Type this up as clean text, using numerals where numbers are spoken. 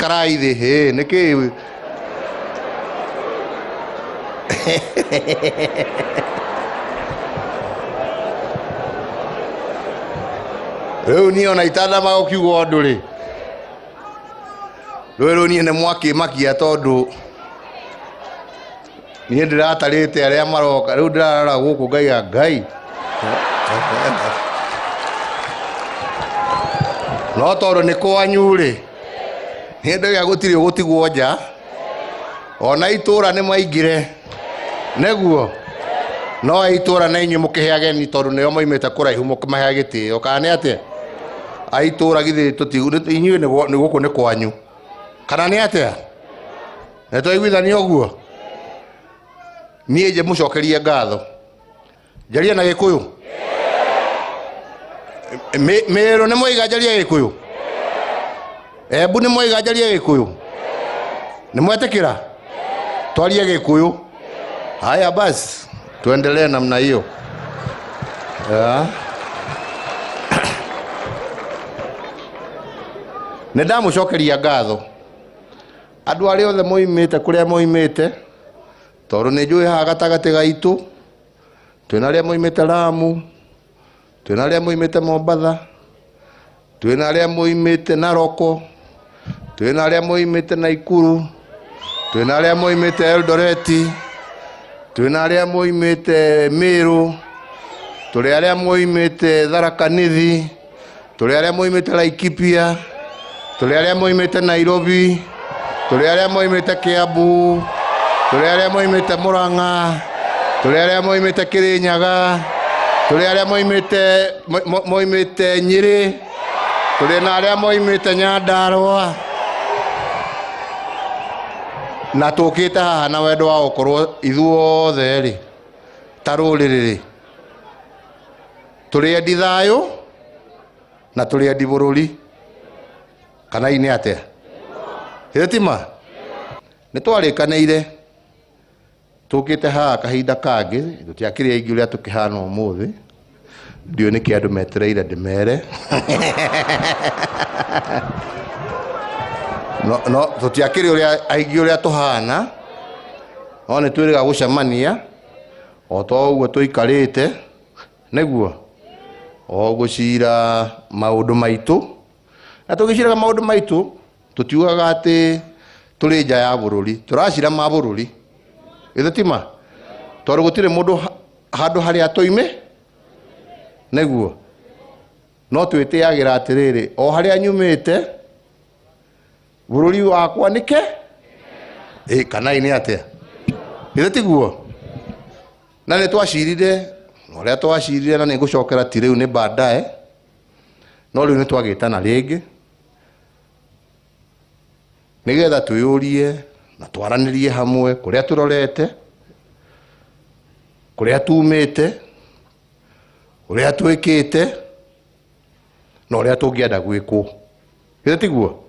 ikarai thi niki Riu ni ona itana ukiuga undu ri riu ni ne mwaki makia tondu ni ndiratarite aria maroka riu ndirarora guku ngai no tondu ni kwanyu ri ni ndaga gutiri gutigwo nja ona itura ni maingire neguo no itura na inyu mukihe ageni tondu nio moimite kuraihu mukimahe gitio kana atia aitura githi tutigu inyu ni guku ni kwanyu kana ni atia netoiguithania uguo nie je mucokerie ngatho jaria na gikuyu mero ni moiga jaria gikuyu ebu ni moiga jaria gikuyu ni mwetekira twarie gikuyu haya basi tuendelee namna hiyo Nindamucokeria ngatho andu aria othe moimite kuria moimite tondu ni njui haha gatagati gaitu twina aria moimite Lamu twina aria moimite Mombatha twina aria moimite Naroko twina aria moimite Naikuru twina aria moimite Eldoreti twina aria moimite Meru turi aria moimite Tharaka Nithi turi aria moimite Laikipia turi aria moimite Nairobi turi aria moimite Kiambu turi aria moimite Murang'a turi aria moimite Kirinyaga turi aria moimite Nyeri turi na aria moimite Nyandarua na tukite haha na wendo wa gukorwo ithuothe ri taruriri turi endi thayu na turi endi bururi kana ini atia hitima ni twarikaniire tukite haha kahinda kangi tutiakire ingi uria tukihana umuthi ndio niki andu metereire ndimere no tutiakire uria aingi uria tuhana no ni twiriga gucemania o to uguo tuikarite neguo o gucira maundu maitu na tugiciraga maundu maitu tutiugaga ati turi nja ya bururi turacira ma bururi ithitima tondu gutire mundu handu haria toime neguo no twitiagira atiriri o haria nyumite bururi wakwa nike kana ini atia ithetiguo na ni twacirire oria twacirire na ni gucokera ti riu ni baadaye no riu ni twagitana ringi nigetha tuyurie na twaranirie hamwe kuria turorete kuria tumite uria twikite na uria tungienda gwikwo ithetiguo